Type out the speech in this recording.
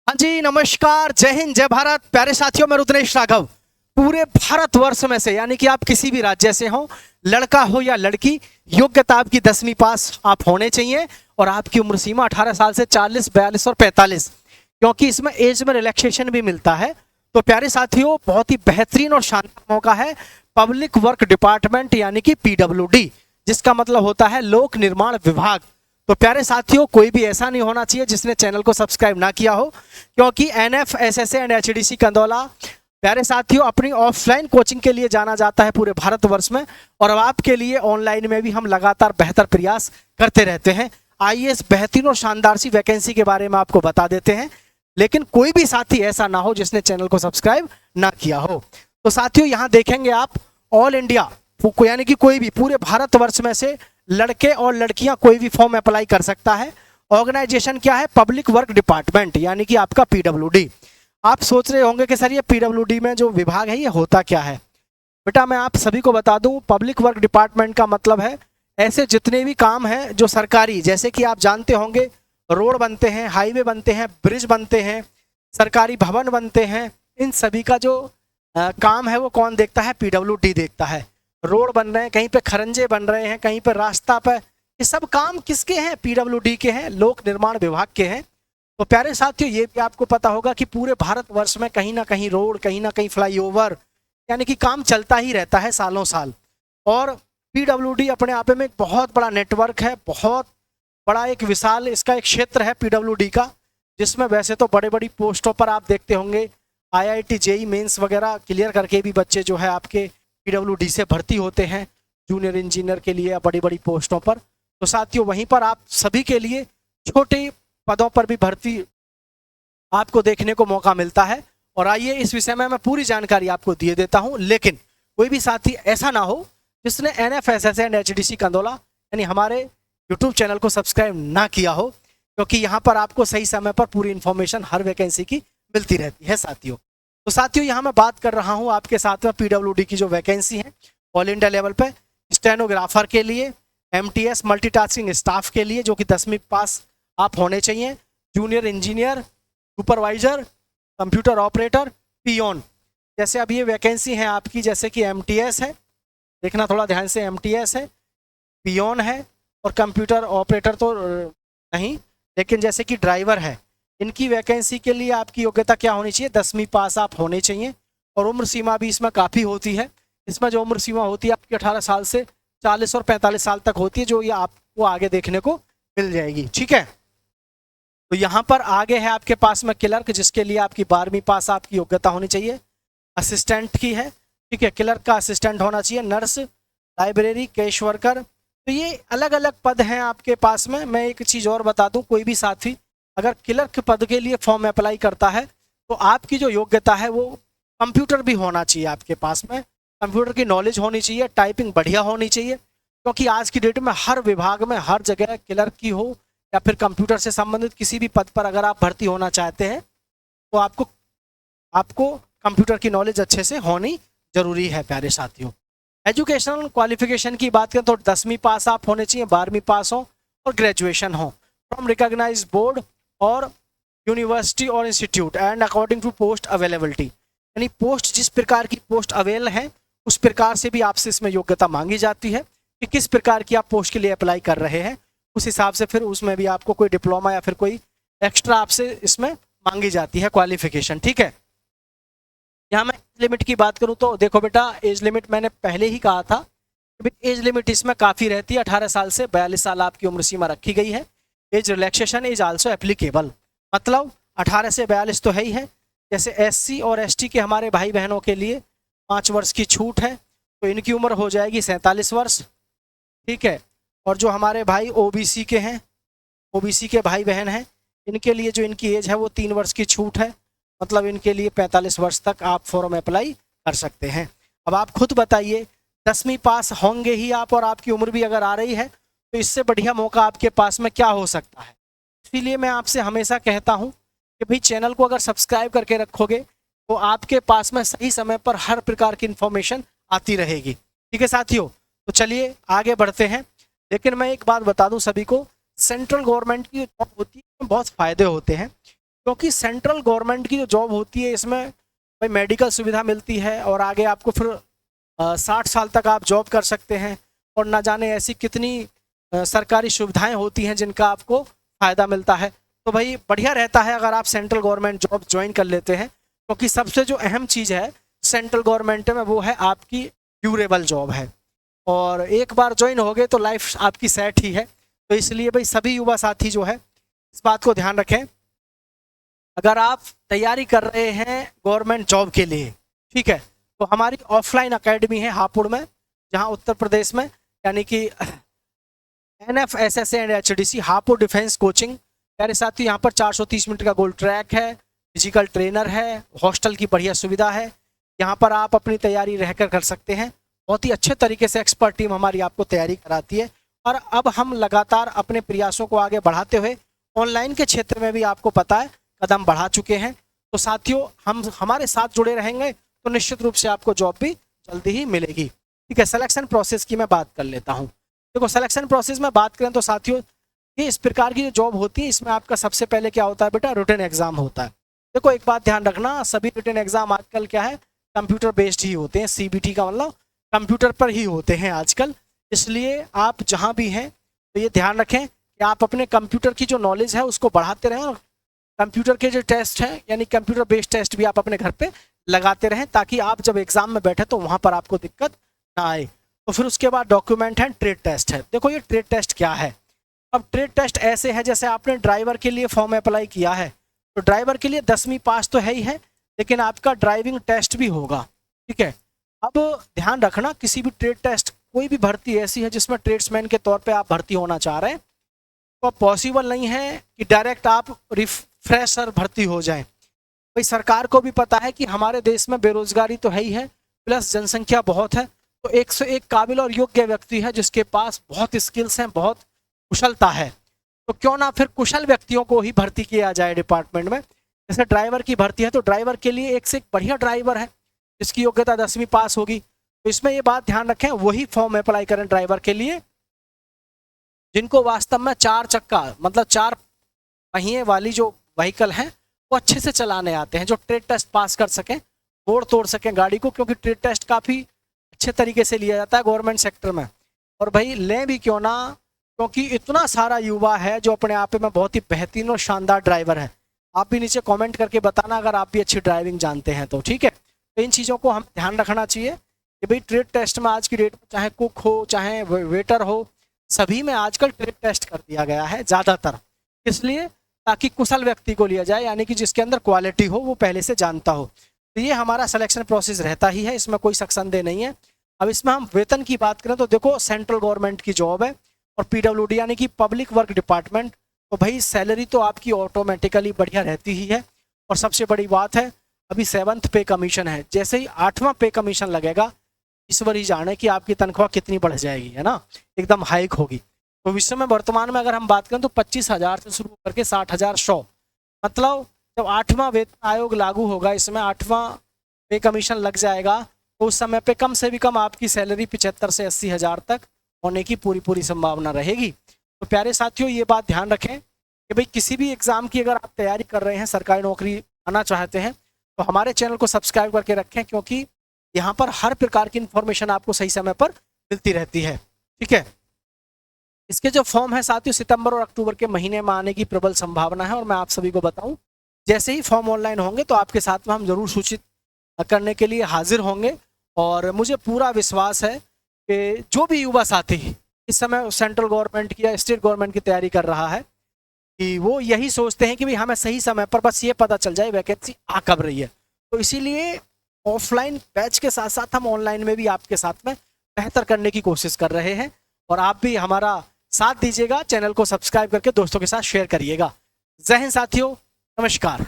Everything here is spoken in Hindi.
हाँ जी, नमस्कार, जय हिंद, जय भारत। प्यारे साथियों, मैं रुद्रेश राघव। पूरे भारतवर्ष में से यानी कि आप किसी भी राज्य से हो, लड़का हो या लड़की, योग्यता आपकी 10वीं पास आप होने चाहिए और आपकी उम्र सीमा 18 साल से 40, 42 और 45, क्योंकि इसमें एज में रिलैक्सेशन भी मिलता है। तो प्यारे साथियों, बहुत ही बेहतरीन और शानदार मौका है। पब्लिक वर्क डिपार्टमेंट यानी कि पीडब्ल्यूडी, जिसका मतलब होता है लोक निर्माण विभाग। तो प्यारे साथियों, कोई भी ऐसा नहीं होना चाहिए जिसने चैनल को सब्सक्राइब ना किया हो, क्योंकि एनएफ, एसएसए एंड एचडीसी कंदौला प्यारे साथियों अपनी ऑफलाइन कोचिंग के लिए जाना जाता है पूरे भारतवर्ष में, और अब आपके लिए ऑनलाइन में भी हम लगातार बेहतर प्रयास करते रहते हैं। आइए इस बेहतरीन और शानदार सी वैकेंसी के बारे में आपको बता देते हैं, लेकिन कोई भी साथी ऐसा ना हो जिसने चैनल को सब्सक्राइब ना किया हो। तो साथियों, यहाँ देखेंगे आप ऑल इंडिया यानी कि कोई भी पूरे भारतवर्ष में से लड़के और लड़कियां कोई भी फॉर्म अप्लाई कर सकता है। ऑर्गेनाइजेशन क्या है? पब्लिक वर्क डिपार्टमेंट यानी कि आपका पीडब्ल्यूडी। आप सोच रहे होंगे कि सर ये पीडब्ल्यूडी में जो विभाग है ये होता क्या है। बेटा, मैं आप सभी को बता दूं, पब्लिक वर्क डिपार्टमेंट का मतलब है ऐसे जितने भी काम हैं जो सरकारी, जैसे कि आप जानते होंगे रोड बनते हैं, हाईवे बनते हैं, ब्रिज बनते हैं, सरकारी भवन बनते हैं, इन सभी का जो काम है वो कौन देखता है? पीडब्ल्यूडी देखता है। रोड बन रहे हैं, कहीं पे खरंजे बन रहे हैं, कहीं पे रास्ता पे, ये सब काम किसके हैं? पीडब्ल्यूडी के हैं, लोक निर्माण विभाग के हैं। तो प्यारे साथियों, ये भी आपको पता होगा कि पूरे भारतवर्ष में कहीं ना कहीं रोड, कहीं ना कहीं फ्लाईओवर, यानी कि काम चलता ही रहता है सालों साल। और पीडब्ल्यूडी अपने आप में एक बहुत बड़ा नेटवर्क है, बहुत बड़ा एक विशाल इसका एक क्षेत्र है पीडब्ल्यूडी का, जिसमें वैसे तो बड़े बड़ी पोस्टों पर आप देखते होंगे आईआईटी, जेई मेंस वगैरह क्लियर करके भी बच्चे जो है आपके पीडब्ल्यूडी से भर्ती होते हैं जूनियर इंजीनियर के लिए या बड़ी बड़ी पोस्टों पर। तो साथियों, वहीं पर आप सभी के लिए छोटे पदों पर भी भर्ती आपको देखने को मौका मिलता है। और आइए इस विषय में मैं पूरी जानकारी आपको दिए देता हूं, लेकिन कोई भी साथी ऐसा ना हो जिसने एनएफएसएस एंड एचडीसी कंदौला यानी हमारे यूट्यूब चैनल को सब्सक्राइब ना किया हो, क्योंकि यहाँ पर आपको सही समय पर पूरी इन्फॉर्मेशन हर वैकेंसी की मिलती रहती है साथियों। तो साथियों, यहाँ मैं बात कर रहा हूँ आपके साथ में पीडब्ल्यूडी की जो वैकेंसी है ऑल इंडिया लेवल पे, स्टेनोग्राफर के लिए, एमटीएस मल्टीटास्किंग स्टाफ के लिए जो कि 10वीं पास आप होने चाहिए, junior engineer, supervisor, computer operator, peon. जैसे अब ये वैकेंसी है आपकी, जैसे कि एमटीएस है, देखना थोड़ा ध्यान से, एमटीएस है, पियोन है और कंप्यूटर ऑपरेटर तो नहीं, लेकिन जैसे कि ड्राइवर है, इनकी वैकेंसी के लिए आपकी योग्यता क्या होनी चाहिए? 10वीं पास आप होने चाहिए। और उम्र सीमा भी इसमें काफ़ी होती है। इसमें जो उम्र सीमा होती है आपकी 18 साल से 40 और 45 साल तक होती है, जो ये आपको आगे देखने को मिल जाएगी। ठीक है, तो यहाँ पर आगे है आपके पास में क्लर्क, जिसके लिए आपकी 12वीं पास आपकी योग्यता होनी चाहिए। असिस्टेंट की है, ठीक है, क्लर्क का असिस्टेंट होना चाहिए, नर्स, लाइब्रेरी, कैश वर्कर। तो ये अलग अलग पद हैं आपके पास में। मैं एक चीज़ और बता दूं, कोई भी साथी अगर क्लर्क पद के लिए फॉर्म अप्लाई करता है तो आपकी जो योग्यता है वो कंप्यूटर भी होना चाहिए आपके पास में, कंप्यूटर की नॉलेज होनी चाहिए, टाइपिंग बढ़िया होनी चाहिए, क्योंकि आज की डेट में हर विभाग में हर जगह क्लर्क की हो या फिर कंप्यूटर से संबंधित किसी भी पद पर अगर आप भर्ती होना चाहते हैं तो आपको कंप्यूटर की नॉलेज अच्छे से होनी जरूरी है। प्यारे साथियों, एजुकेशनल क्वालिफिकेशन की बात करें तो 10वीं पास आप होने चाहिए, 12वीं पास हो और ग्रेजुएशन हो फ्रॉम रिकॉग्नाइज्ड बोर्ड और यूनिवर्सिटी और institute and according to post availability, यानी पोस्ट जिस प्रकार की पोस्ट अवेल है उस प्रकार से भी आपसे इसमें योग्यता मांगी जाती है कि किस प्रकार की आप पोस्ट के लिए अप्लाई कर रहे हैं, उस हिसाब से फिर उसमें भी आपको कोई डिप्लोमा या फिर कोई एक्स्ट्रा आपसे इसमें मांगी जाती है क्वालिफिकेशन। ठीक है, यहाँ मैं एज लिमिट की बात करूँ तो देखो बेटा, एज लिमिट मैंने पहले ही कहा था, एज लिमिट इसमें काफ़ी रहती है। 18 साल से 42 साल आपकी उम्र सीमा रखी गई है। Age relaxation is also applicable, मतलब 18 से 42 तो है ही है। जैसे एससी और एसटी के हमारे भाई बहनों के लिए 5 वर्ष की छूट है, तो इनकी उम्र हो जाएगी 47 वर्ष। ठीक है, और जो हमारे भाई ओबीसी के हैं, ओबीसी के भाई बहन हैं, इनके लिए जो इनकी एज है वो 3 वर्ष की छूट है, मतलब इनके लिए 45 वर्ष तक आप फॉर्म अप्लाई कर सकते हैं। अब आप खुद बताइए, 10वीं पास होंगे ही आप और आपकी उम्र भी अगर आ रही है तो इससे बढ़िया मौका आपके पास में क्या हो सकता है। इसीलिए मैं आपसे हमेशा कहता हूं कि भाई चैनल को अगर सब्सक्राइब करके रखोगे तो आपके पास में सही समय पर हर प्रकार की इन्फॉर्मेशन आती रहेगी। ठीक है साथियों, तो चलिए आगे बढ़ते हैं। लेकिन मैं एक बात बता दूं सभी को, सेंट्रल गवर्नमेंट की जॉब होती है बहुत फ़ायदे होते हैं। क्योंकि सेंट्रल गवर्नमेंट की जो जॉब होती है इसमें भाई मेडिकल सुविधा मिलती है और आगे आपको फिर 60 साल तक आप जॉब कर सकते हैं और ना जाने ऐसी कितनी सरकारी सुविधाएं होती हैं जिनका आपको फ़ायदा मिलता है। तो भाई बढ़िया रहता है अगर आप सेंट्रल गवर्नमेंट जॉब ज्वाइन कर लेते हैं, क्योंकि सबसे जो अहम चीज़ है सेंट्रल गवर्नमेंट में वो है आपकी ड्यूरेबल जॉब है, और एक बार ज्वाइन हो गए तो लाइफ आपकी सेट ही है। तो इसलिए भाई सभी युवा साथी जो है इस बात को ध्यान रखें, अगर आप तैयारी कर रहे हैं गवर्नमेंट जॉब के लिए, ठीक है, तो हमारी ऑफलाइन अकेडमी है हापुड़ में, जहां उत्तर प्रदेश में, यानी कि NFSSA and HDC Hapur defence coaching. प्यारे साथी यहाँ पर 430 मिनट का गोल्ड ट्रैक है, फिजिकल ट्रेनर है, हॉस्टल की बढ़िया सुविधा है, यहाँ पर आप अपनी तैयारी रहकर कर सकते हैं। बहुत ही अच्छे तरीके से एक्सपर्ट टीम हमारी आपको तैयारी कराती है। और अब हम लगातार अपने प्रयासों को आगे बढ़ाते हुए ऑनलाइन के क्षेत्र में भी आपको पता है कदम बढ़ा चुके हैं। तो साथियों हम हमारे साथ जुड़े रहेंगे तो निश्चित रूप से आपको जॉब भी जल्दी ही मिलेगी। ठीक है, सिलेक्शन प्रोसेस की मैं बात कर लेता हूँ। देखो सिलेक्शन प्रोसेस में बात करें तो साथियों ये इस प्रकार की जो जॉब होती है इसमें आपका सबसे पहले क्या होता है बेटा, रिटन एग्जाम होता है। देखो एक बात ध्यान रखना, सभी रिटन एग्जाम आजकल क्या है कंप्यूटर बेस्ड ही होते हैं, CBT का मतलब कंप्यूटर पर ही होते हैं आजकल। इसलिए आप जहाँ भी हैं तो ये ध्यान रखें कि आप अपने कंप्यूटर की जो नॉलेज है उसको बढ़ाते रहें, और कंप्यूटर के जो टेस्ट हैं यानी कंप्यूटर बेस्ड टेस्ट भी आप अपने घर पे लगाते रहें, ताकि आप जब एग्जाम में बैठे तो वहाँ पर आपको दिक्कत ना आए। तो फिर उसके बाद डॉक्यूमेंट है, ट्रेड टेस्ट है। देखो ये ट्रेड टेस्ट क्या है, अब ट्रेड टेस्ट ऐसे है जैसे आपने ड्राइवर के लिए फॉर्म अप्लाई किया है तो ड्राइवर के लिए 10वीं पास तो है ही है, लेकिन आपका ड्राइविंग टेस्ट भी होगा। ठीक है, अब ध्यान रखना किसी भी ट्रेड टेस्ट, कोई भी भर्ती ऐसी है जिसमें ट्रेड्समैन के तौर पे आप भर्ती होना चाह रहे हैं तो पॉसिबल नहीं है कि डायरेक्ट आप फ्रेशर भर्ती हो जाएं। भाई सरकार को भी पता है कि हमारे देश में बेरोजगारी तो है ही है, प्लस जनसंख्या बहुत है, तो 101 काबिल और योग्य व्यक्ति है जिसके पास बहुत स्किल्स हैं, बहुत कुशलता है, तो क्यों ना फिर कुशल व्यक्तियों को ही भर्ती किया जाए डिपार्टमेंट में। जैसे ड्राइवर की भर्ती है तो ड्राइवर के लिए एक से एक बढ़िया ड्राइवर है जिसकी योग्यता 10वीं पास होगी। तो इसमें ये बात ध्यान रखें वही फॉर्म अप्लाई करें ड्राइवर के लिए जिनको वास्तव में 4 चक्का मतलब 4 पहिए वाली जो व्हीकल है वो अच्छे से चलाने आते हैं, जो ट्रेड टेस्ट पास कर सकें, तोड़ सकें गाड़ी को, क्योंकि ट्रेड टेस्ट काफ़ी अच्छे तरीके से लिया जाता है गवर्नमेंट सेक्टर में। और भाई लें भी क्यों ना, क्योंकि इतना सारा युवा है जो अपने आप में बहुत ही बेहतरीन और शानदार ड्राइवर है। आप भी नीचे कमेंट करके बताना अगर आप भी अच्छी ड्राइविंग जानते हैं तो, ठीक है। तो इन चीज़ों को हम ध्यान रखना चाहिए कि भाई ट्रेड टेस्ट में आज की डेट में चाहे कुक हो चाहे वेटर हो, सभी में आजकल ट्रेड टेस्ट कर दिया गया है ज़्यादातर, इसलिए ताकि कुशल व्यक्ति को लिया जाए, यानी कि जिसके अंदर क्वालिटी हो, वो पहले से जानता हो। तो ये हमारा सिलेक्शन प्रोसेस रहता ही है, इसमें कोई शक संदेह नहीं है। अब इसमें हम वेतन की बात करें तो देखो सेंट्रल गवर्नमेंट की जॉब है और PWD यानी कि पब्लिक वर्क डिपार्टमेंट, तो भाई सैलरी तो आपकी ऑटोमेटिकली बढ़िया रहती ही है। और सबसे बड़ी बात है अभी 7th पे कमीशन है, जैसे ही 8वां पे कमीशन लगेगा ईश्वर ही जाने कि आपकी तनख्वाह कितनी बढ़ जाएगी, है ना, एकदम हाइक होगी। तो विश्व में वर्तमान में अगर हम बात करें तो 25,000 से शुरू करके 60,100, मतलब जब 8वां वेतन आयोग लागू होगा, इसमें 8वां पे कमीशन लग जाएगा तो उस समय पे कम से भी कम आपकी सैलरी 75 से 80,000 तक होने की पूरी संभावना रहेगी। तो प्यारे साथियों ये बात ध्यान रखें कि भाई किसी भी एग्ज़ाम की अगर आप तैयारी कर रहे हैं, सरकारी नौकरी पाना चाहते हैं, तो हमारे चैनल को सब्सक्राइब करके रखें, क्योंकि यहाँ पर हर प्रकार की इन्फॉर्मेशन आपको सही समय पर मिलती रहती है। ठीक है, इसके जो फॉर्म है साथियों सितंबर और अक्टूबर के महीने में आने की प्रबल संभावना है। और मैं आप सभी को बताऊं जैसे ही फॉर्म ऑनलाइन होंगे तो आपके साथ में हम जरूर सूचित करने के लिए हाजिर होंगे। और मुझे पूरा विश्वास है कि जो भी युवा साथी इस समय सेंट्रल गवर्नमेंट की या स्टेट गवर्नमेंट की तैयारी कर रहा है कि वो यही सोचते हैं कि भाई हमें सही समय पर बस ये पता चल जाए वैकेंसी आ कब रही है। तो इसीलिए ऑफलाइन बैच के साथ साथ हम ऑनलाइन में भी आपके साथ में बेहतर करने की कोशिश कर रहे हैं, और आप भी हमारा साथ दीजिएगा, चैनल को सब्सक्राइब करके दोस्तों के साथ शेयर करिएगा। जय हिंद साथियों, नमस्कार।